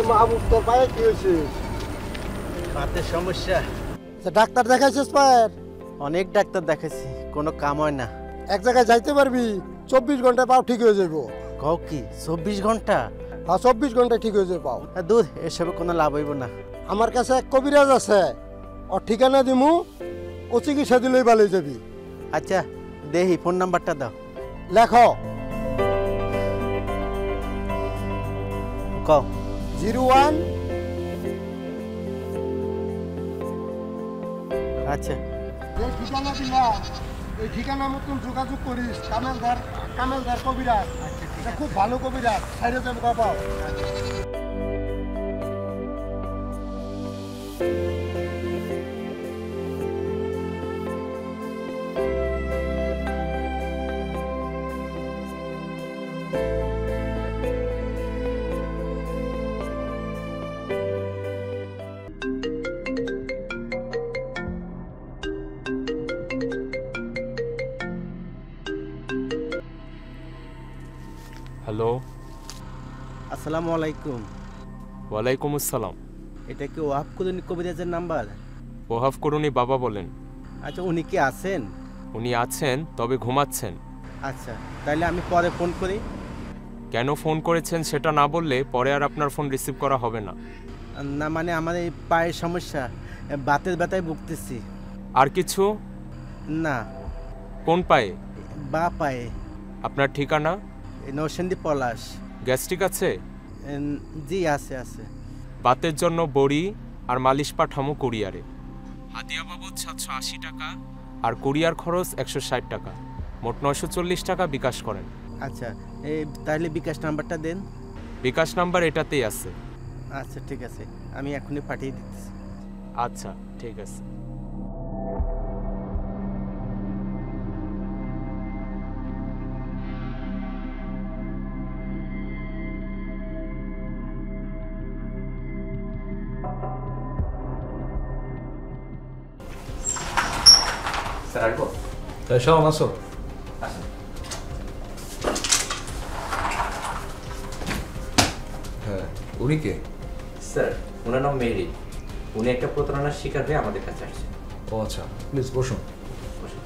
মাহবুব তোর পায়ে কি হয়েছে? বাতের সমস্যা। ডাক্তার দেখাইছিস পায়ের? অনেক ডাক্তার দেখাইছি, কোনো কাম হয় না। এক জায়গায় যাইতে পারবি, 24 ঘন্টা পাও ঠিক হয়ে যাবো। কও কি 24 ঘন্টা? হ্যাঁ 24 ঘন্টায় ঠিক হয়ে যাবে পাও। দূর, এসবে কোনো লাভ হইব না। আমার কাছে এক কবিরাজ আছে, ওর ঠিকানা দিমু, ও চিকিৎসা দিলেই ভালো যাবি। আচ্ছা দেহি, ফোন নাম্বারটা দাও। লেখো কও। 01। আচ্ছা যে ঠিকানা দিলা এই ঠিকানা মতন যোগাযোগ করিস। কামেলদার কবিরাজ, এটা খুব ভালো কবিরাজ, সাইডে যাবো পাও। হ্যালো, আসসালামু আলাইকুম। ওয়ালাইকুম আসসালাম। এটা কি ওয়াহাব কুরুনি কবিরাজের নাম্বার? ওহাব করুনি বাবা বলেন। আচ্ছা উনি কি আছেন? উনি আছেন, তবে ঘুমাচ্ছেন। আচ্ছা তাহলে আমি পরে ফোন করি। কেন ফোন করেছেন সেটা না বললে পরে আর আপনার ফোন রিসিভ করা হবে না। না মানে আমার এই পায়ের সমস্যা, বাতের ব্যথায় ভুগতেছি। আর কিছু? না। কোন পায়ে? বা পায়ে। আপনার ঠিকানা? নরসিংদী পলাশ। গ্যাস্ট্রিক আছে? জি আছে আছে। বাতের জন্য বড়ি আর মালিশ পাঠামো কুরিয়ারে। হাদিয়া বাবদ 780 টাকা আর কুরিয়ার খরচ 160 টাকা, মোট 940 টাকা বিকাশ করেন। আচ্ছা তাহলে বিকাশ নাম্বারটা দেন। বিকাশ নাম্বার এটাতেই আছে। আচ্ছা ঠিক আছে, আমি এখনই পাঠিয়ে দিচ্ছি। আচ্ছা ঠিক আছে। স্যার আসবো? শাওন আসো। আসেন। হ্যাঁ, উনি কে? স্যার ওনার নাম মেরি, উনি একটা প্রতারণার শিকার হয়ে আমাদের কাছে আসছেন। ও আচ্ছা, প্লিজ বসুন। বসুন।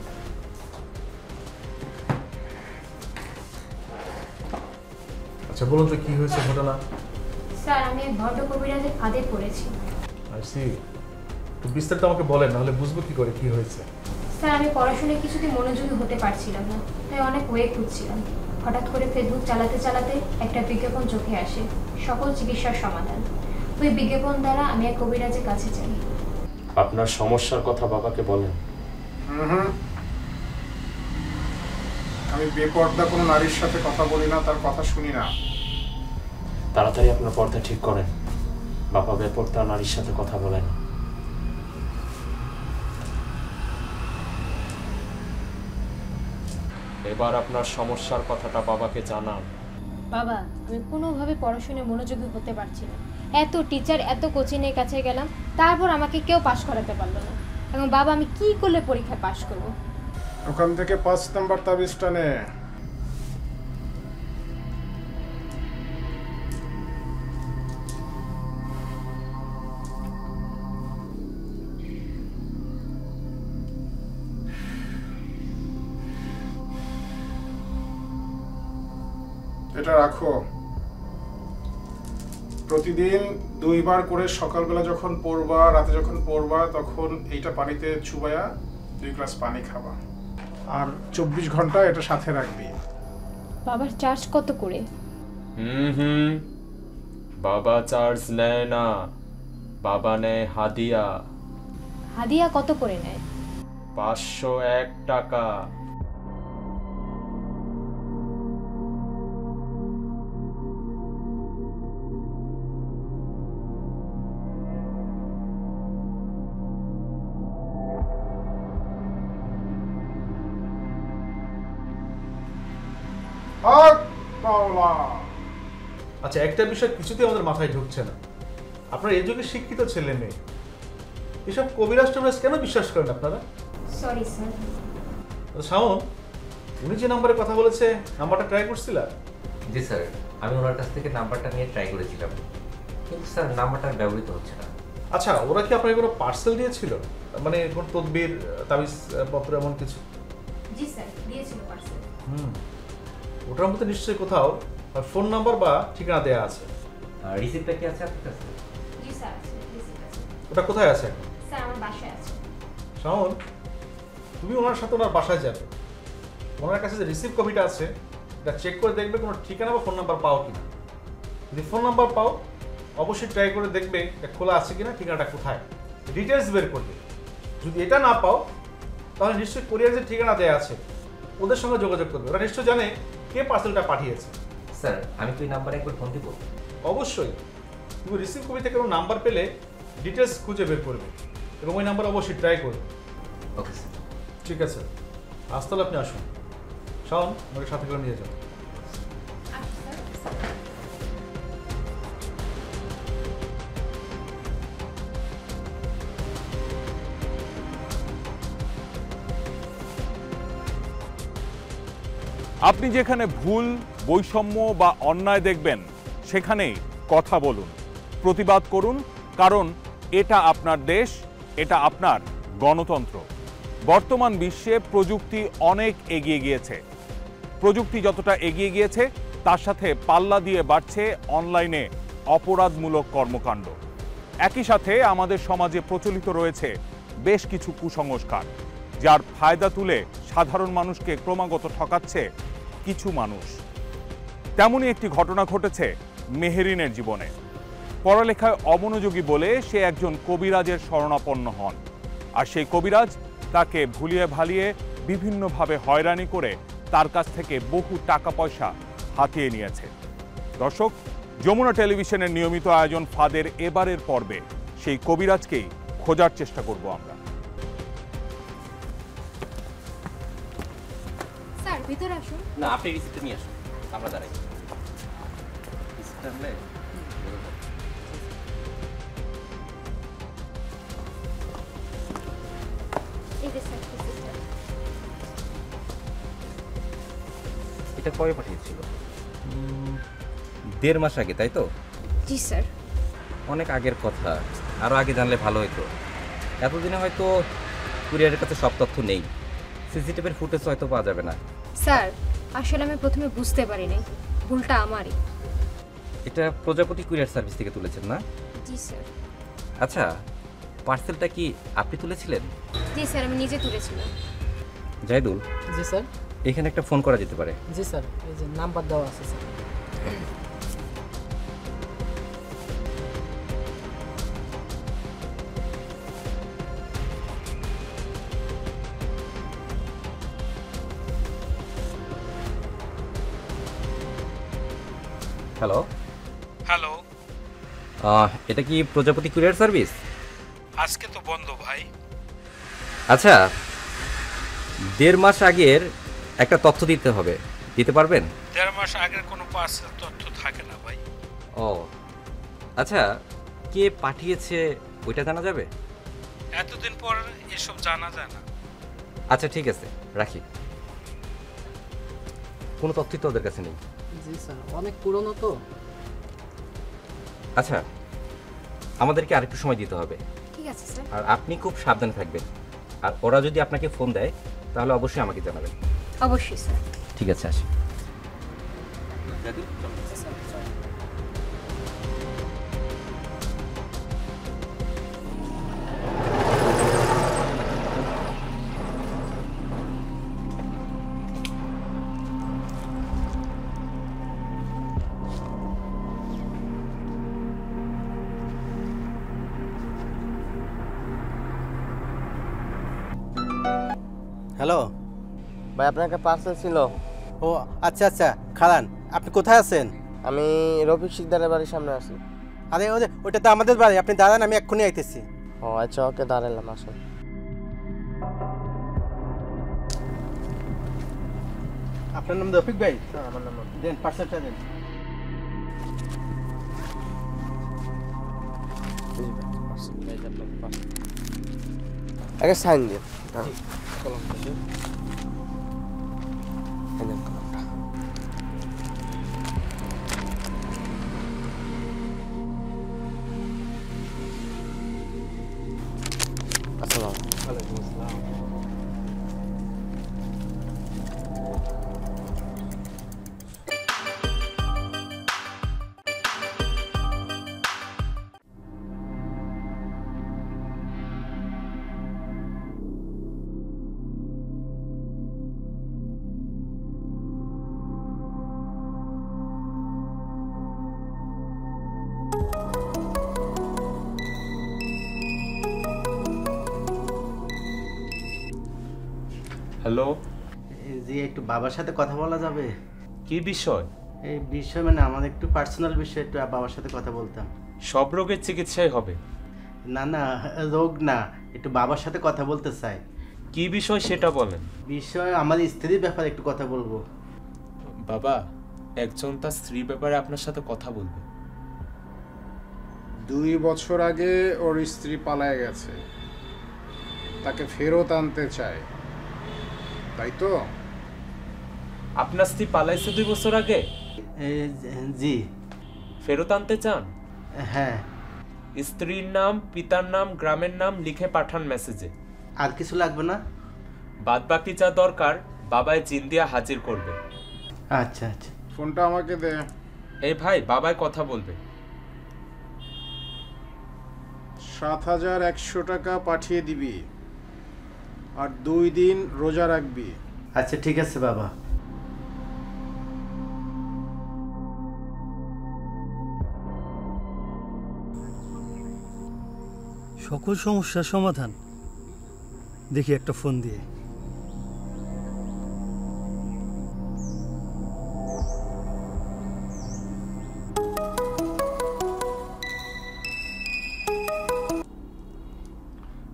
আচ্ছা বলুন তো কি হয়েছে ঘটনা? স্যার আমি এক ভদ্র কবিরাজের ফাঁদে পড়েছি। I see. একটু বিস্তারিত আমাকে বলেন, নাহলে বুঝবো কি করে কি হয়েছে। স্যার আমি পড়াশোনায় কিছুতে মনোযোগী হতে পারছিলাম না, তাই অনেক ওয়ে খুঁজছিলাম। হঠাৎ করে ফেসবুক চালাতে চালাতে একটা বিজ্ঞাপন চোখে আসে, সকল চিকিৎসার সমাধান। ওই বিজ্ঞাপন দ্বারা আমি এক কবিরাজের কাছে যাই। আপনার সমস্যার কথা বাবাকে বলেন। আমি বেপর্দা কোনো নারীর সাথে কথা বলি না, তার কথা শুনি না। তাড়াতাড়ি আপনার পর্দা ঠিক করেন। বাবা বেপর্দা নারীর সাথে কথা বলেন। এবার আপনার সমস্যার কথাটা বাবাকে জানান। বাবা আমি কোনোভাবে পড়াশোনায় মনোযোগী হতে পারছি না। এত টিচার এত কোচিংয়ের কাছে গেলাম, তারপর আমাকে কেউ পাশ করাতে পারলো না। এবং বাবা আমি কি করলে পরীক্ষায় পাশ করব? ওখান থেকে 5 নাম্বার তাবিজটা নে। এটা রাখো। প্রতিদিন 2 বার করে সকালবেলা যখন পড়বা, রাতে যখন পড়বা, তখন এইটা পানিতে চুবায়া 2 গ্লাস পানি খাবা। আর 24 ঘন্টা এটা সাথে রাখবি। বাবার চার্জ কত করে? বাবা চার্জ নেয় না, বাবা নেয় হাদিয়া। হাদিয়া কত করে নেয়? 501 টাকা। আচ্ছা একটা বিষয় কিছুতেই আমাদের মাথায় ঢুকছে না, আপনারা এই যুগে শিক্ষিত ছেলে মেয়ে, এসব কবিরাজ টবিরাজ কেন বিশ্বাস করেন আপনারা? Sorry sir. শাওন, উনি যে নাম্বারে কথা বলেছে নাম্বারটা ট্রাই করছিলা? জি স্যার, আমি ওনার কাছ থেকে নাম্বারটা নিয়ে ট্রাই করেছিলাম, কিন্তু স্যার নাম্বারটা ব্যবহৃত হচ্ছে না। আচ্ছা, ওরা কি আপনাকে কোনো পার্সেল দিয়েছিল, মানে কোন তদবির, তাবিজ পত্র এমন কিছু? জি স্যার, দিয়েছিল পার্সেল। ওটার মধ্যে নিশ্চয়ই কোথাও ফোন নাম্বার বা ঠিকানা দেওয়া আছে। রিসিপ্টটা কি আছে আপনার কাছে? জি স্যার, আছে, রিসিপ্ট আছে। ওটা কোথায় আছে এখন? স্যার আমার বাসায় আছে। শাওন, তুমি ওনার সাথে ওনার বাসায় যাবে, ওনার কাছে যে রিসিভ কপিটা আছে এটা চেক করে দেখবে কোনো ঠিকানা বা ফোন নাম্বার পাও কিনা। যদি ফোন নাম্বার পাও অবশ্যই ট্রাই করে দেখবে এটা খোলা আছে কিনা, ঠিকানাটা কোথায়, ডিটেলস বের করবে। যদি এটা না পাও তাহলে নিশ্চয়ই কোরিয়ার যে ঠিকানা দেওয়া আছে ওদের সঙ্গে যোগাযোগ করবে, ওরা নিশ্চয়ই জানে কে পার্সেলটা পাঠিয়েছে। স্যার আমি কি নাম্বারে একবার ফোন দিব? অবশ্যই, তুমি রিসিভ কপি থেকে কোনো নাম্বার পেলে ডিটেলস খুঁজে বের করবে এবং ওই নাম্বার অবশ্যই ট্রাই করবে। Okay sir. ঠিক আছে, আজ তাহলে আপনি আসুন। শাওন, আমাকে সাথে করে নিয়ে যান। আচ্ছা স্যার। আপনি যেখানে ভুল, বৈষম্য বা অন্যায় দেখবেন সেখানেই কথা বলুন, প্রতিবাদ করুন, কারণ এটা আপনার দেশ, এটা আপনার গণতন্ত্র। বর্তমান বিশ্বে প্রযুক্তি অনেক এগিয়ে গিয়েছে। প্রযুক্তি যতটা এগিয়ে গিয়েছে তার সাথে পাল্লা দিয়ে বাড়ছে অনলাইনে অপরাধমূলক কর্মকাণ্ড। একই সাথে আমাদের সমাজে প্রচলিত রয়েছে বেশ কিছু কুসংস্কার, যার ফায়দা তুলে সাধারণ মানুষকে ক্রমাগত ঠকাচ্ছে কিছু মানুষ। তেমনই একটি ঘটনা ঘটেছে মেহেরিনের জীবনে। পড়ালেখায় অমনোযোগী বলে সে একজন কবিরাজের শরণাপন্ন হন, আর সেই কবিরাজ তাকে ভুলিয়ে ভালিয়ে বিভিন্নভাবে হয়রানি করে তার কাছ থেকে বহু টাকা পয়সা হাতিয়ে নিয়েছে। দর্শক, যমুনা টেলিভিশনের নিয়মিত আয়োজন ফাদের এবারের পর্বে সেই কবিরাজকেই খোঁজার চেষ্টা করব আমরা। স্যার ভিতরে আসুন। না, আপনি রিসিপ্টটা নিয়ে আসুন, আমরা দাঁড়াই। এই যে স্যার, রিসিপ্টটা। এটা কবে পাঠিয়েছিল? 1.5 মাস আগে, তাই তো? জি স্যার। অনেক আগের কথা, আরও আগে জানলে ভালো হতো। এতদিনে হয়তো কুরিয়ারের কাছে সব তথ্য নেই, সিসিটিভির ফুটেজ হয়তো পাওয়া যাবে না। স্যার আসলে আমি প্রথমে বুঝতে পারিনি, ভুলটা আমারই। এটা প্রজাপতি কুরিয়ার সার্ভিস থেকে তুলেছেন না? জি স্যার। আচ্ছা, পার্সেলটা কি আপনি তুলেছিলেন? জি স্যার, আমি নিজে তুলেছিলাম। জাহিদুল, জি স্যার। এখানে একটা ফোন করা যেতে পারে। জি স্যার, এই যে নাম্বার দেওয়া আছে স্যার। হ্যালো। হ্যালো, এটা কি প্রজাপতি কুরিয়ার সার্ভিস? আজকে তো বন্ধ ভাই। আচ্ছা, 1.5 মাস আগের একটা তথ্য দিতে হবে, দিতে পারবেন? 1.5 মাস আগের কোনো পার্সেল তথ্য থাকে না ভাই। ও আচ্ছা, কে পাঠিয়েছে ওইটা জানা যাবে? এতদিন পর এসব জানা যায় না। আচ্ছা ঠিক আছে, রাখি। কোনো তথ্যই তো ওদের কাছে নেই। জি স্যার, অনেক পুরনো তো। আচ্ছা, আমাদেরকে আরেকটু সময় দিতে হবে। ঠিক আছে স্যার। আর আপনি খুব সাবধানে থাকবেন, আর ওরা যদি আপনাকে ফোন দেয় তাহলে অবশ্যই আমাকে জানাবেন। অবশ্যই স্যার। ঠিক আছে, আসি। হ্যালো ভাই, আপনার একটা পার্সেল ছিল। ও আচ্ছা আচ্ছা, খালান আপনি কোথায় আছেন? আমি রফিক শিকদারের বাড়ির সামনে আছি। আরে ওটা তো আমাদের বাড়ি, আপনি দাঁড়ান, আমি এক্ষুনি আইতেছি। ও আচ্ছা, ওকে দাঁড়ালাম, আসুন। আপনার নাম রফিক ভাই? হ্যাঁ, আমার নাম। দেন পার্সেলটা দেন। আগে সাইন দিন। আসসালাম। ওয়ালাইকুম আসসালাম। হ্যালো, জি একটু বাবার সাথে কথা বলা যাবে? কি বিষয়? এই বিষয় মানে আমাদের একটু পার্সোনাল বিষয়, একটু বাবার সাথে কথা বলতাম। সব রোগের চিকিৎসাই হবে। না না, রোগ না, একটু বাবার সাথে কথা বলতে চাই। কি বিষয় সেটা বলেন। বিষয় আমার স্ত্রীর ব্যাপারে একটু কথা বলবো। বাবা, একজন তার স্ত্রীর ব্যাপারে আপনার সাথে কথা বলবে। 2 বছর আগে ওর স্ত্রী পালায় গেছে, তাকে ফেরত আনতে চায়, তাই তো? আপনার স্ত্রী পালাইছে 2 বছর আগে? জি। ফেরত আনতে চান? হ্যাঁ। স্ত্রীর নাম, পিতার নাম, গ্রামের নাম লিখে পাঠান মেসেজে। আর কিছু লাগবে না? বাদ বাকি যা দরকার বাবায় জিন দিয়া হাজির করবে। আচ্ছা আচ্ছা। ফোনটা আমাকে দে। এই ভাই, বাবায় কথা বলবে। 7100 টাকা পাঠিয়ে দিবি, আর 2 দিন রোজা রাখবি। আচ্ছা ঠিক আছে বাবা। সকল সমস্যার সমাধান দেখি একটা ফোন দিয়ে।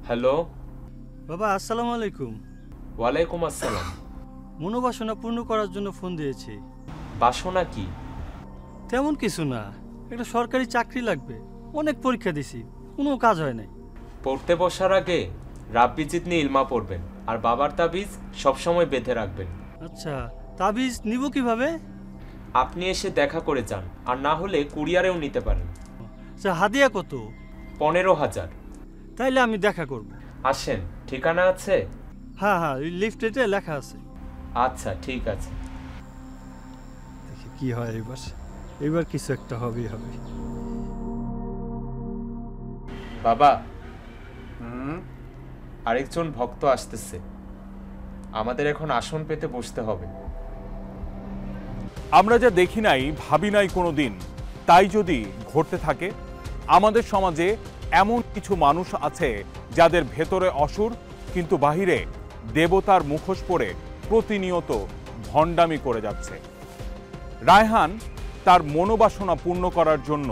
হ্যালো বাবা, আসসালামু আলাইকুম। ওয়ালাইকুম আসসালাম। মনোবাসনা পূর্ণ করার জন্য ফোন দিয়েছি। বাসনা কি? তেমন কিছু না, একটা সরকারি চাকরি লাগবে। অনেক পরীক্ষা দিছি, কোনো কাজ হয় নাই। পড়তে বসার আগে রাব্বি জিতনি ইলমা পড়বেন, আর বাবার তাবিজ সবসময় বেঁধে রাখবেন। আচ্ছা, তাবিজ নিব কিভাবে? আপনি এসে দেখা করে যান, আর না হলে কুরিয়ারেও নিতে পারেন। আচ্ছা, হাদিয়া কত? 15,000। তাইলে আমি দেখা করব। আসেন, ঠিকানা আছে? হ্যাঁ হ্যাঁ, লিফলেটে লেখা আছে। আচ্ছা ঠিক আছে। দেখি কি হয় এবার। এবার কিছু একটা হবেই হবে। বাবা, আরেকজন ভক্ত আসতেছে, আমাদের এখন আসন পেতে বসতে হবে। আমরা যা দেখি নাই, ভাবি নাই কোনো দিন, তাই যদি ঘটতে থাকে, আমাদের সমাজে এমন কিছু মানুষ আছে যাদের ভেতরে অসুর, কিন্তু বাহিরে দেবতার মুখোশ পরে প্রতিনিয়ত ভণ্ডামি করে যাচ্ছে। রায়হান তার মনোবাসনা পূর্ণ করার জন্য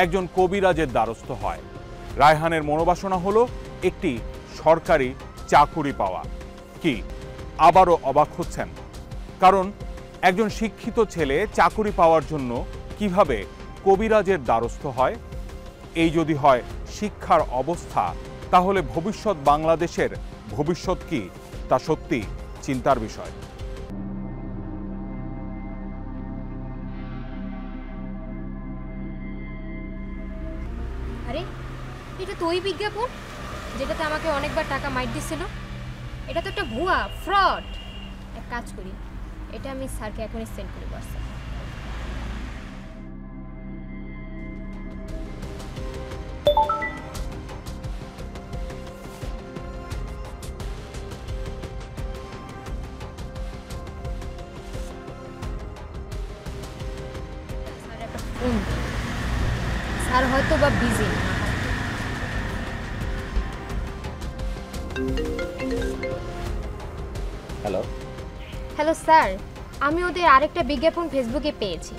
একজন কবিরাজের দ্বারস্থ হয়। রায়হানের মনোবাসনা হলো একটি সরকারি চাকুরি পাওয়া। কি আবারও অবাক হচ্ছেন? কারণ একজন শিক্ষিত ছেলে চাকুরি পাওয়ার জন্য কিভাবে কবিরাজের দ্বারস্থ হয়? এই যদি হয় শিক্ষার অবস্থা, তাহলে ভবিষ্যৎ বাংলাদেশের ভবিষ্যৎ কি, তা সত্যি চিন্তার বিষয়। আরে, এটা তো ওই বিজ্ঞাপন যেটাতে আমাকে অনেকবার টাকা মাইট দিছিল। এটা তো একটা ভুয়া, ফ্রড। এক কাজ করি, এটা আমি স্যারকে এখনই সেন্ড করে পারছি। স্যার হয়তো বা বিজি। হ্যালো হ্যালো স্যার, আমি ওদের আরেকটা বিজ্ঞাপন ফেসবুকে পেয়েছি।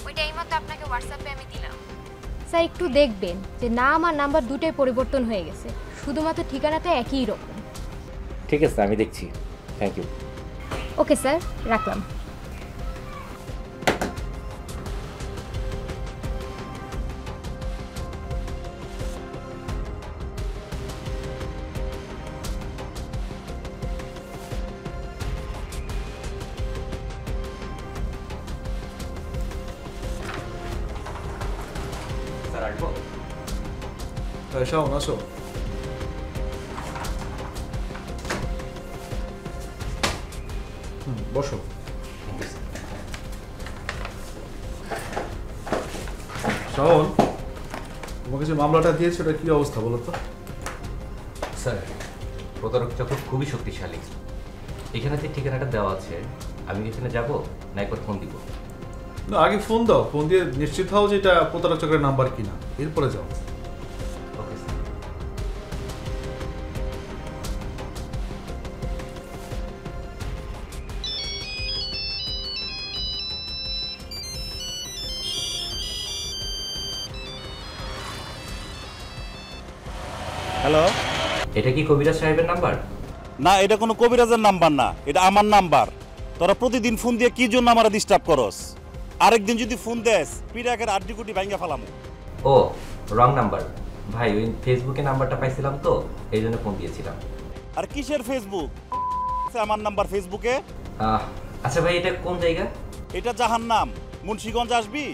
ওইটা এইমাত্র আপনাকে হোয়াটসঅ্যাপে আমি দিলাম। স্যার একটু দেখবেন যে নাম আর নাম্বার দুটোই পরিবর্তন হয়ে গেছে, শুধুমাত্র ঠিকানাটা একই রকম। ঠিক আছে, আমি দেখছি। Thank you. ওকে স্যার, রাখলাম। শাওন, আসো। বসো। শাওন, তোমাকে যে মামলাটা দিয়েছে ওটা কি অবস্থা বলো তো? স্যার, প্রতারক চক্র খুবই শক্তিশালী। এখানে যে ঠিকানাটা দেওয়া আছে, আমি এখানে যাব না একবার ফোন দিব? না, আগে ফোন দাও, ফোন দিয়ে নিশ্চিত হও যে এটা প্রতারক চক্রের নাম্বার কিনা, এরপরে যাও। Okay sir. হ্যালো, এটা কি কবিরাজ সাহেবের নাম্বার? না, এটা কোনো কবিরাজের নাম্বার না, এটা আমার নাম্বার। তোরা প্রতিদিন ফোন দিয়ে কি জন্য আমার ডিস্টার্ব করস? আরেকদিন যদি ফোন দেস পিরাকের আড্ডি কুটি ভাঙ্গা ফেলামু। ও, রং নাম্বার ভাই, ওই ফেসবুকে নাম্বারটা পাইছিলাম তো এই জন্য ফোন দিয়েছিলাম। আর কিসের ফেসবুক? আমার নাম্বার ফেসবুকে। আচ্ছা ভাই, এটা কোন জায়গা? এটা জাহান্নাম, মুন্সিগঞ্জ আসবি?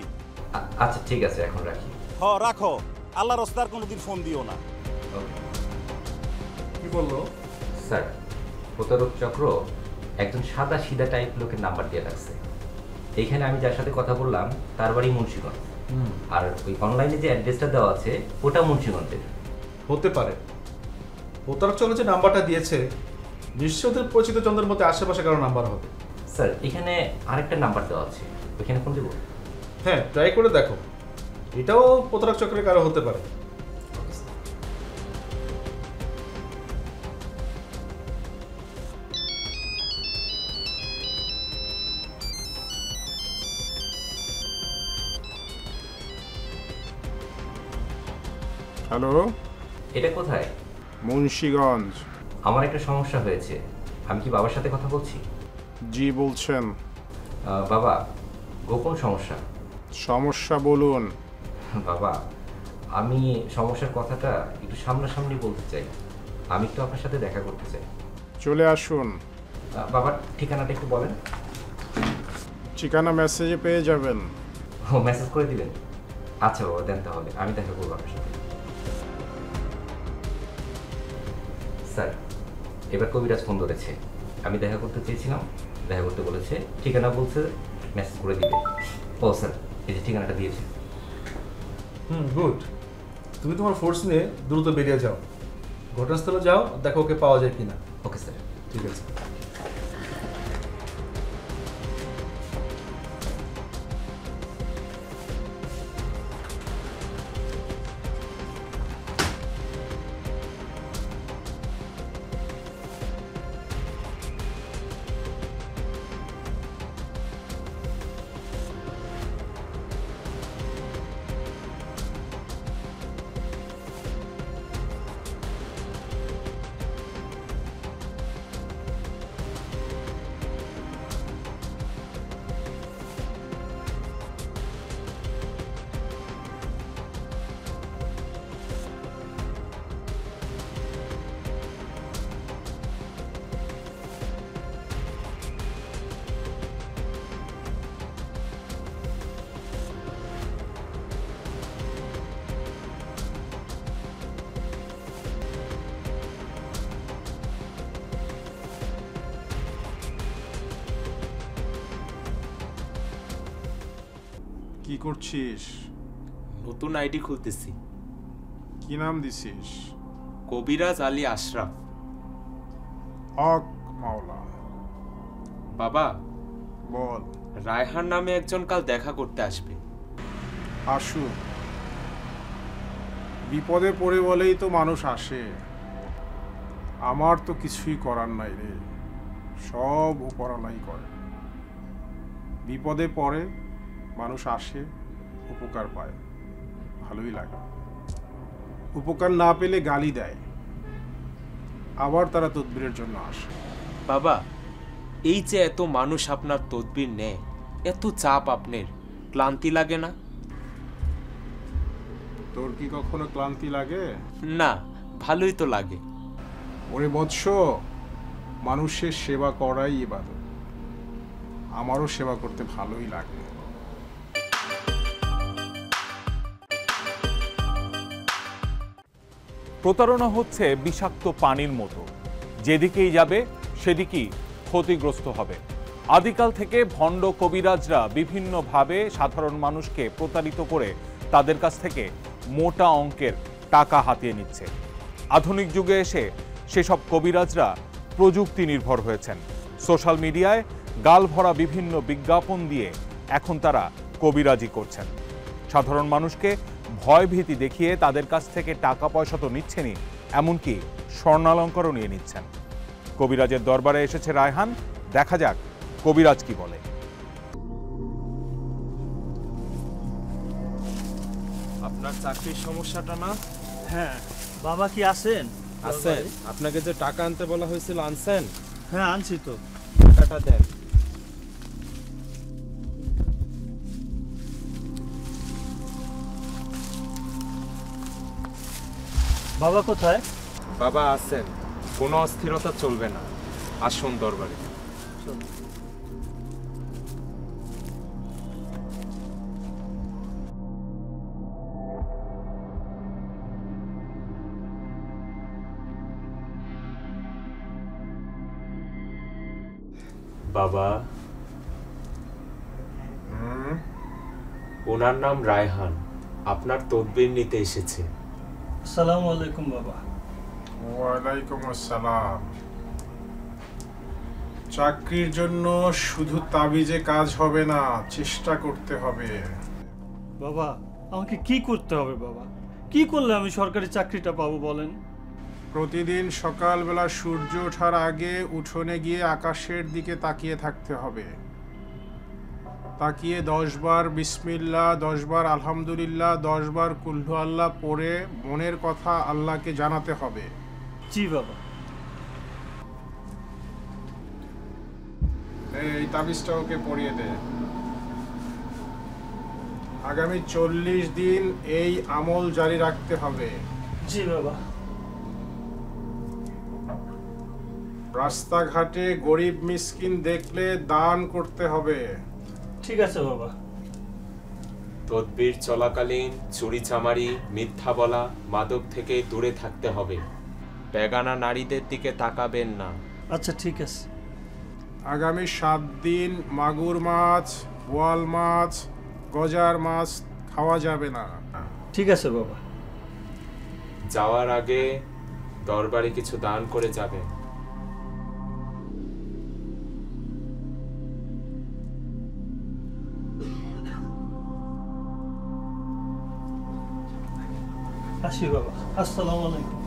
আচ্ছা ঠিক আছে, এখন রাখি। হ, রাখো। আল্লাহর রাস্তার কোনোদিন ফোন দিও না। কি বললো? স্যার, প্রতারক চক্র একজন সাদা সিধা টাইপ লোকের নাম্বার দিয়ে রাখছে। এইখানে আমি যার সাথে কথা বললাম তার বাড়ি মুন্সিগঞ্জ, আর ওই অনলাইনে যে অ্যাড্রেসটা দেওয়া আছে ওটা মুন্সিগঞ্জের। হতে পারে প্রতারক চক্র যে নাম্বারটা দিয়েছে নিশ্চয়ই ওদের পরিচিত জনদের মধ্যে আশেপাশে কারো নাম্বার হবে। স্যার, এখানে আরেকটা নাম্বার দেওয়া আছে, ওইখানে ফোন দেবো? হ্যাঁ, ট্রাই করে দেখো, এটাও প্রতারক চক্রের কারো হতে পারে। হ্যালো, এটা কোথায়? মুন্সিগঞ্জ। আমার একটা সমস্যা হয়েছে, আমি কি বাবার সাথে কথা বলছি? জি বলছেন। বাবা, গোপন সমস্যা। সমস্যা বলুন। বাবা, আমি সমস্যার কথাটা একটু সামনাসামনি বলতে চাই। আমি একটু আপনার সাথে দেখা করতে চাই। চলে আসুন। বাবার ঠিকানাটা একটু বলেন। ঠিকানা মেসেজে পেয়ে যাবেন। ও, মেসেজ করে দিবেন? আচ্ছা বাবা, দেন তাহলে, আমি দেখা করবো আপনার সাথে। স্যার, এবার কবিরাজ ফোন ধরেছে। আমি দেখা করতে চেয়েছিলাম, দেখা করতে বলেছে, ঠিকানা বলছে মেসেজ করে দিবে। ও স্যার, এই যে ঠিকানাটা দিয়েছে। গুড। তুমি তোমার ফোর্স নিয়ে দ্রুত বেরিয়ে যাও, ঘটনাস্থলে যাও, দেখো ওকে পাওয়া যায় কিনা। Okay sir. ঠিক আছে। কি করছিস? নতুন আইডি খুলতেছি। কি নাম দিছিস? কবিরাজ আলী আশরাফ। হক মাওলা। বাবা, বল। রায়হান নামে একজন কাল দেখা করতে আসবে। আসু। বিপদে পড়ে বলেই তো মানুষ আসে। আমার তো কিছুই করার নাই রে, সব উপরালাই করে। বিপদে পড়ে মানুষ আসে, উপকার পায়, ভালোই লাগে। উপকার না পেলে গালি দেয়, আবার তারা তদবিরের জন্য আসে। বাবা, এই যে এত মানুষ আপনার তদবির নেয়, এত চাপ আপনার, ক্লান্তি লাগে না? তোর কি কখনো ক্লান্তি লাগে? না, ভালোই তো লাগে। ওরে বৎস, মানুষের সেবা করাই ইবাদত। আমারও সেবা করতে ভালোই লাগে। প্রতারণা হচ্ছে বিষাক্ত পানির মতো, যেদিকেই যাবে সেদিকেই ক্ষতিগ্রস্ত হবে। আদিকাল থেকে ভণ্ড কবিরাজরা বিভিন্নভাবে সাধারণ মানুষকে প্রতারিত করে তাদের কাছ থেকে মোটা অঙ্কের টাকা হাতিয়ে নিচ্ছে। আধুনিক যুগে এসে সেসব কবিরাজরা প্রযুক্তি নির্ভর হয়েছেন। সোশ্যাল মিডিয়ায় গালভরা বিভিন্ন বিজ্ঞাপন দিয়ে এখন তারা কবিরাজি করছেন। সাধারণ মানুষকে ভয়ভীতি দেখিয়ে তাদের কাছ থেকে টাকা পয়সা তো নিচ্ছেনই, এমনকি স্বর্ণালঙ্কারও নিয়ে নিচ্ছেন। কবিরাজের দরবারে এসেছে রায়হান, দেখা যাক কবিরাজ কি বলে। আপনার চাকরির সমস্যাটা না? হ্যাঁ, বাবা কি আছেন? আছেন। আপনাকে যে টাকা আনতে বলা হয়েছিল আনছেন? হ্যাঁ, আনছি তো। টাকাটা দেন। বাবা কোথায়? বাবা আছেন, কোনো অস্থিরতা চলবে না, আসুন দরবারে। বাবা, ওনার নাম রায়হান, আপনার তদবির নিতে এসেছে। আসসালামু আলাইকুম বাবা। ওয়ালাইকুম আসসালাম। চাকরির জন্য শুধু তাবিজে কাজ হবে না, চেষ্টা করতে হবে। বাবা, আমাকে কি করতে হবে বাবা? কি করলে আমি সরকারি চাকরিটা পাবো বলেন? প্রতিদিন সকালবেলা সূর্য ওঠার আগে উঠোনে গিয়ে আকাশের দিকে তাকিয়ে থাকতে হবে। তাকিয়ে 10 বার বিসমিল্লাহ, 10 বার আলহামদুলিল্লাহ, 10 বার কুল্হু আল্লাহ পড়ে মনের কথা আল্লাহকে জানাতে হবে। জি বাবা। এই তাবিজটা ওকে পড়িয়ে দে। আগামী 40 দিন এই আমল জারি রাখতে হবে। জি বাবা। রাস্তাঘাটে গরিব মিসকিন দেখলে দান করতে হবে। ঠিক আছে বাবা। তদবির চলাকালীন চুরি চামারি, মিথ্যা বলা, মাদক থেকে দূরে থাকতে হবে। বেগানা নারীদের দিকে তাকাবেন না। আচ্ছা ঠিক আছে। আগামী 7 দিন মাগুর মাছ, বোয়াল মাছ, গজার মাছ খাওয়া যাবে না। ঠিক আছে বাবা। যাওয়ার আগে দরবারে কিছু দান করে যাবেন। আসি বাবা। আসসালামু আলাইকুম।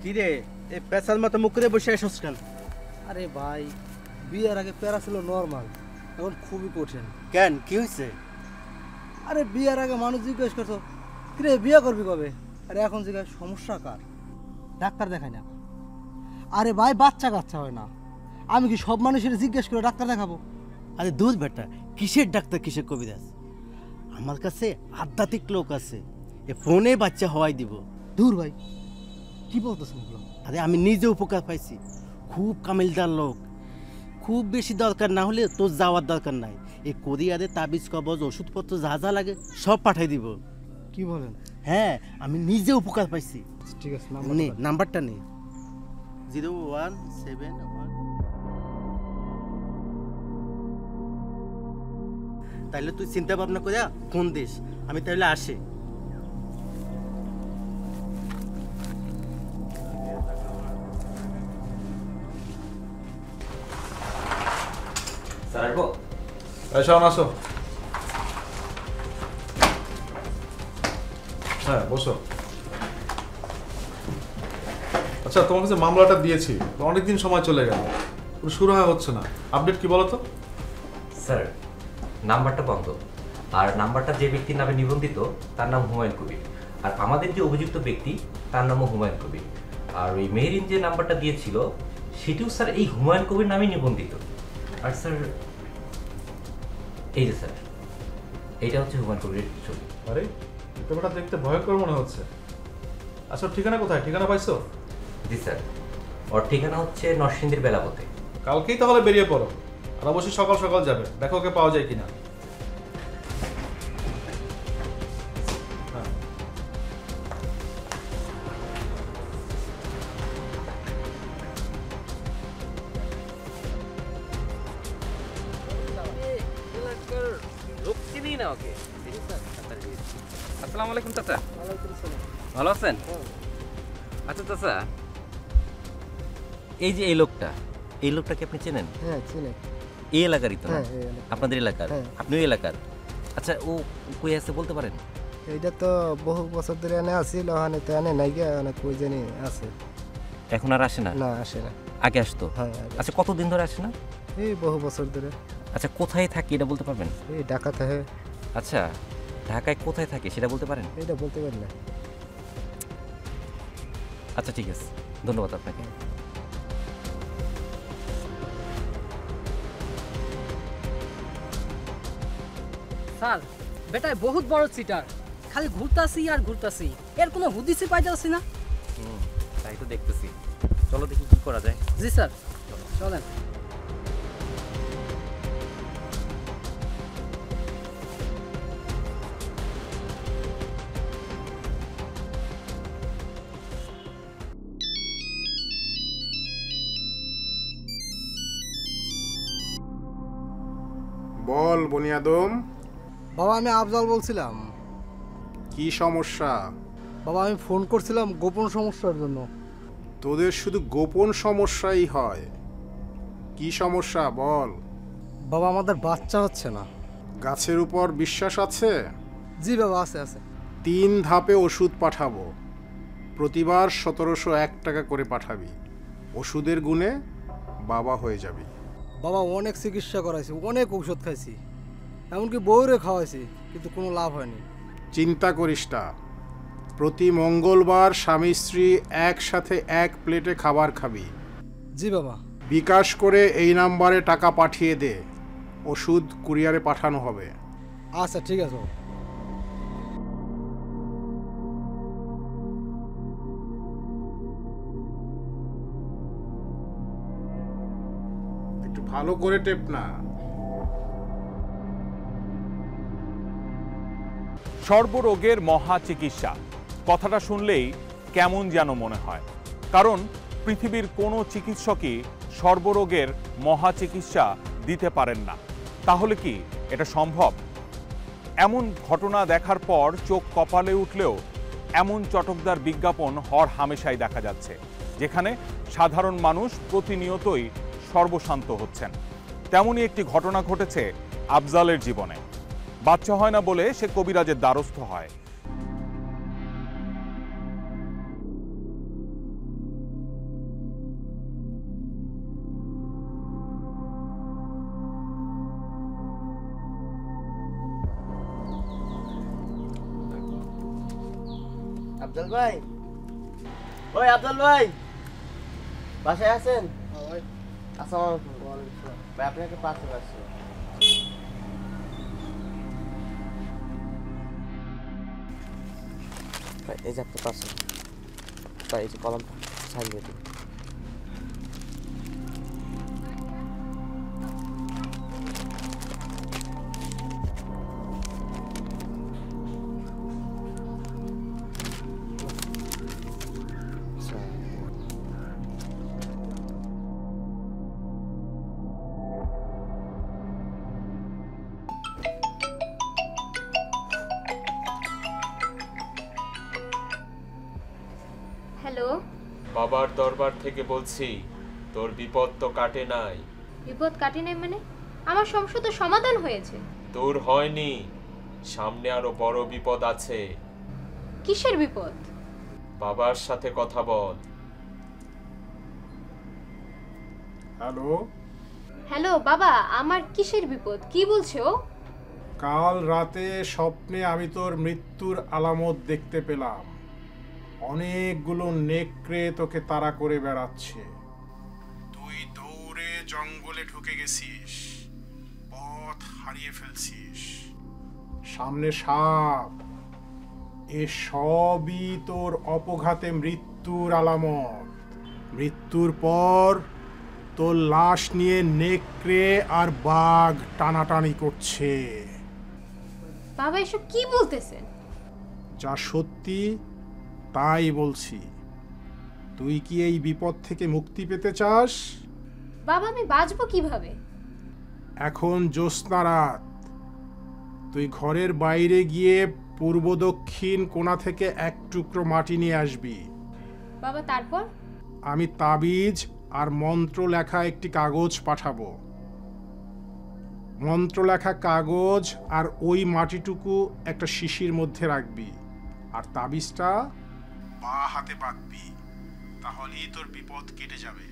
কি রে, এই পেশাল মতো মুখ করে বসে আসছ কেন? আরে ভাই, বিয়ের আগে প্যারা ছিল নর্মাল, এখন খুবই কঠিন। কেন, কি হয়েছে? আরে বিয়ের আগে মানুষ জিজ্ঞেস করতো কিরে বিয়ে করবি কবে, আরে এখন জিজ্ঞাসা সমস্যা কার, ডাক্তার দেখাই না। আরে ভাই, বাচ্চা কাচ্চা হয় না, আমি কি সব মানুষের জিজ্ঞেস করে ডাক্তার দেখাবো? আরে দুধ বেটা, কিসের ডাক্তার কিসের কবিরাজ? আমার কাছে আধ্যাত্মিক লোক আছে, এ ফোনে বাচ্চা হওয়াই দিব। দূর ভাই, কি বলতেছেন এগুলো? আরে আমি নিজে উপকার পাইছি, খুব কামিলদার লোক। খুব বেশি দরকার না হলে তোর যাওয়ার দরকার নাই। এই কোরিয়ারে তাবিজ কবজ ওষুধপত্র যা যা লাগে সব পাঠাই দিব। কি বলেন? হ্যাঁ, আমি নিজে উপকার পাইছি। ঠিক আছে, নে নাম্বারটা নে। 0171। তাইলে তুই চিন্তা ভাবনা করে ফোন দিস, আমি তাইলে আসি। স্যার আসবো? আসো। হ্যাঁ বসো। আচ্ছা, তোমাকে যে মামলাটা দিয়েছি অনেকদিন সময় চলে গেল, শুরু হচ্ছে না, আপডেট কি বলো তো? স্যার, নাম্বারটা বন্ধ, আর নাম্বারটা যে ব্যক্তির নামে নিবন্ধিত তার নাম হুমায়ুন কবির, আর আমাদের যে অভিযুক্ত ব্যক্তি তার নামও হুমায়ুন কবির। আর ওই মেহরিন যে নাম্বারটা দিয়েছিল সেটিও স্যার এই হুমায়ুন কবির নামে নিবন্ধিত। আর স্যার এই যে স্যার, এইটা হচ্ছে হুমায়ুন কবিরের ছবি। আরে এটা দেখতে ভয়ঙ্কর মনে হচ্ছে। আচ্ছা, ঠিকানা কোথায়? ঠিকানা পাইছো? জি স্যার, ওর ঠিকানা হচ্ছে নরসিংদীর বেলাপথে। কালকেই তাহলে বেরিয়ে পড়ো, আর অবশ্যই সকাল সকাল যাবে, দেখো ওকে পাওয়া যায় কিনা। না ওকে। আসসালামু আলাইকুম চাচা। ভালো আছেন? আচ্ছা চাচা, এই যে এই লোকটাকে আপনি চেনেন? হ্যাঁ চিনি। এই এলাকারই তো? হ্যাঁ, আপনাদের এলাকার? আপনি ওই এলাকার? আচ্ছা, ও কই আছে বলতে পারেন? এইটা তো বহু বছর ধরে এনে আসিল, ওখানে তো এনে নাই গিয়ে, অনেক কই জানি আছে। এখন আর আসে না? না, আসে না। আগে আসতো? হ্যাঁ। আচ্ছা, কতদিন ধরে আসে না? এই বহু বছর ধরে। আচ্ছা, কোথায় থাকে এটা বলতে পারবেন? এই ঢাকা থাকে। আচ্ছা, ঢাকায় কোথায় থাকে সেটা বলতে পারেন? এটা বলতে পারি না। আচ্ছা ঠিক আছে, ধন্যবাদ আপনাকে। স্যার, বেটায় বহুত বড় চিটার, খালি ঘুরতাছি আর ঘুরতাছি, এর কোনো হুদিসই পাইতাছি না। তাই তো দেখতেছি। চলো দেখি কি করা যায়। জি স্যার, চলেন। বল বনিয়াদম, বাবা আমি আফজাল বলছিলাম। কি সমস্যা? বাবা আমি ফোন করছিলাম গোপন সমস্যার জন্য। তোদের শুধু গোপন সমস্যাই হয়, কি সমস্যা বল? বাবা আমাদের বাচ্চা হচ্ছে না। গাছের উপর বিশ্বাস আছে? জি বাবা, আছে আছে। 3 ধাপে ওষুধ পাঠাবো, প্রতিবার 1701 টাকা করে পাঠাবি। ওষুধের গুণে বাবা হয়ে যাবি। বাবা অনেক চিকিৎসা করাইছি, অনেক ঔষধ খাইছি, এমনকি বউরে খাওয়াইছি, কিন্তু কোনো লাভ হয়নি। চিন্তা করিস না, প্রতি মঙ্গলবার স্বামী স্ত্রী একসাথে 1 প্লেটে খাবার খাবি। জি বাবা। বিকাশ করে এই নাম্বারে টাকা পাঠিয়ে দে, ওষুধ কুরিয়ারে পাঠানো হবে। আচ্ছা ঠিক আছে। একটু ভালো করে টেপ না। সর্বরোগের মহা চিকিৎসা কথাটা শুনলেই কেমন যেন মনে হয়, কারণ পৃথিবীর কোনো চিকিৎসকই সর্বরোগের মহা চিকিৎসা দিতে পারেন না। তাহলে কি এটা সম্ভব? এমন ঘটনা দেখার পর চোখ কপালে উঠলেও এমন চটকদার বিজ্ঞাপন হর হামেশাই দেখা যাচ্ছে, যেখানে সাধারণ মানুষ প্রতিনিয়তই সর্বশান্ত হচ্ছেন। তেমনই একটি ঘটনা ঘটেছে আফজালের জীবনে। বাচ্চা হয় না বলে সে কবিরাজের দ্বারস্থ হয়। আফজাল ভাই, ওই আফজাল ভাই, বাসায় আছেন? আসসালামু আলাইকুম। ভাই আপনাকে পার্সেল আসছে। ভাই এই যে আপনার পার্সেল, ভাই এই যে কলমটা সাইন দিয়ে দিন। হ্যালো, বাবার দরবার থেকে বলছি, তোর বিপদ তো কাটে নাই। বিপদ কাটে নাই মানে? আমার সমস্যা তো সমাধান হয়েছে। তোর হয়নি, সামনে আরো বড় বিপদ আছে। কিসের বিপদ? বাবার সাথে কথা বল। হ্যালো হ্যালো বাবা, আমার কিসের বিপদ? কি বলছো? কাল রাতে স্বপ্নে আমি তোর মৃত্যুর আলামত দেখতে পেলাম। অনেকগুলো নেকড়ে তোকে তাড়া করে বেড়াচ্ছে। তুই দৌড়ে জঙ্গলে ঢুকে গেছিস, পথ হারিয়ে ফেলছিস, সামনে সাপ। এ সবই তোর অপঘাতে মৃত্যুর আলামত। মৃত্যুর পর তোর লাশ নিয়ে নেকড়ে আর বাঘ টানাটানি করছে। বাবা এসব কি বলতেছেন? যা সত্যি তাই বলছি। তুই কি এই বিপদ থেকে মুক্তি পেতে চাস? বাবা আমি বাঁচবো কিভাবে? এখন জ্যোৎস্না রাত, তুই ঘরের বাইরে গিয়ে পূর্ব দক্ষিণ কোণা থেকে এক টুকরো মাটি নিয়ে আসবি। বাবা তারপর? আমি তাবিজ আর মন্ত্র লেখা একটি কাগজ পাঠাবো। মন্ত্র লেখা কাগজ আর ওই মাটিটুকু একটা শিশির মধ্যে রাখবি, আর তাবিজটা বাঁ হাতে বাঁধবি, তাহলেই তোর বিপদ কেটে যাবে।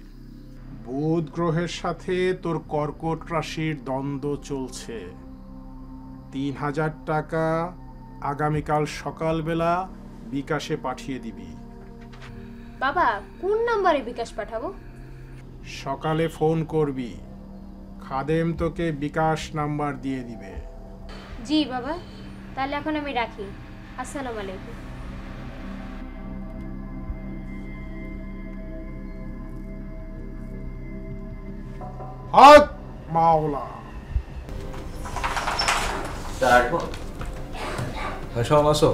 বুধ গ্রহের সাথে তোর কর্কট রাশির দ্বন্দ্ব চলছে। 3000 টাকা আগামীকাল সকালবেলা বিকাশে পাঠিয়ে দিবি। বাবা কোন নম্বরে বিকাশ পাঠাবো? সকালে ফোন করবি, খাদেম তোকে বিকাশ নাম্বার দিয়ে দিবে। জি বাবা, তাহলে এখন আমি রাখি। আসসালামু আলাইকুম। হক মাওলা। সব আসো।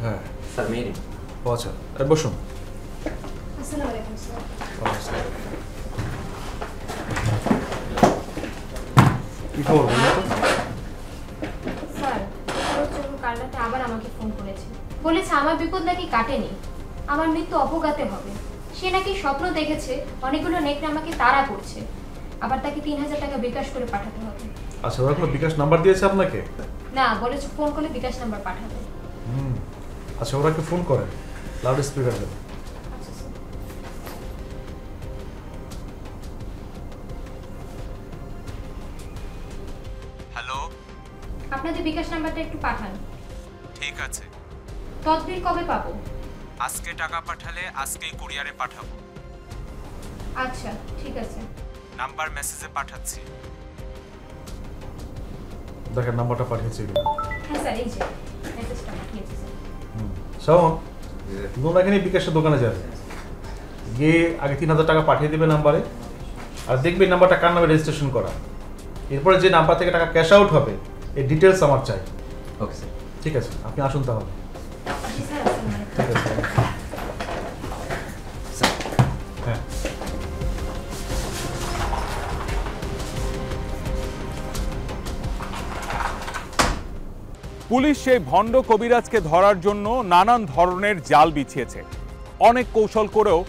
হ্যাঁ স্যার মেহেরি। ও আচ্ছা, বসুন। আসসালামু আলাইকুম স্যার। কি খবর বলুন তো? স্যার চোর কাল রাতে আবার আমাকে ফোন করেছে, বলেছে আমার বিপদ নাকি কাটেনি, আমার মৃত্যু অপঘাতে হবে। সে নাকি স্বপ্ন দেখেছে অনেকগুলো নেকড়ে আমাকে তাড়া করছে, আবার তাকে 3000 টাকা বিকাশ করে পাঠাতে হবে। আচ্ছা, ওরা কোনো বিকাশ নাম্বার দিয়েছে আপনাকে? না, বলেছে ফোন করলে বিকাশ নাম্বার পাঠাবে। আচ্ছা, ওরাকে ফোন করেন, লাউড স্পিকার দেবেন। হ্যালো, আপনাদের বিকাশ নাম্বারটা একটু পাঠান। ঠিক আছে। তদবির কবে পাবো? আজকে টাকা পাঠালে আজকেই কুরিয়ারে পাঠাবো। আচ্ছা ঠিক আছে। নাম্বার মেসেজে পাঠাচ্ছি। দেখেন নাম্বারটা পাঠিয়েছে কিনা। হ্যাঁ স্যার, এই যে মেসেজটা পাঠিয়েছি স্যার। শাওন, তুমি ওনাকে নিয়ে বিকাশের দোকানে যাবে, গিয়ে আগে 3000 টাকা পাঠিয়ে দেবে নাম্বারে, আর দেখবে নাম্বারটা কার নামে রেজিস্ট্রেশন করা। এরপরে যে নাম্বার থেকে টাকা ক্যাশ আউট হবে এই ডিটেলস আমার চাই। Okay sir. ঠিক আছে, আপনি আসুন তাহলে। ঠিক আছে। হ্যাঁ, পুলিশ সেই ভণ্ড কবিরাজকে ধরার জন্য নানান ধরনের জাল বিছিয়েছে। অনেক কৌশল করেও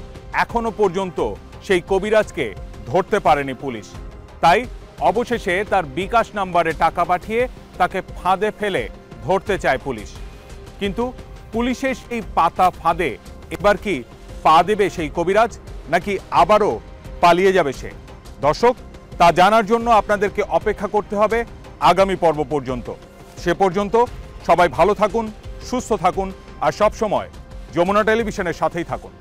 এখনো পর্যন্ত সেই কবিরাজকে ধরতে পারেনি পুলিশ। তাই অবশেষে তার বিকাশ নাম্বারে টাকা পাঠিয়ে তাকে ফাঁদে ফেলে ধরতে চায় পুলিশ। কিন্তু পুলিশের সেই পাতা ফাঁদে এবার কি পা দেবে সেই কবিরাজ, নাকি আবারও পালিয়ে যাবে সে? দর্শক, তা জানার জন্য আপনাদেরকে অপেক্ষা করতে হবে আগামী পর্ব পর্যন্ত। সে পর্যন্ত সবাই ভালো থাকুন, সুস্থ থাকুন, আর সব সময় যমুনা টেলিভিশনের সাথেই থাকুন।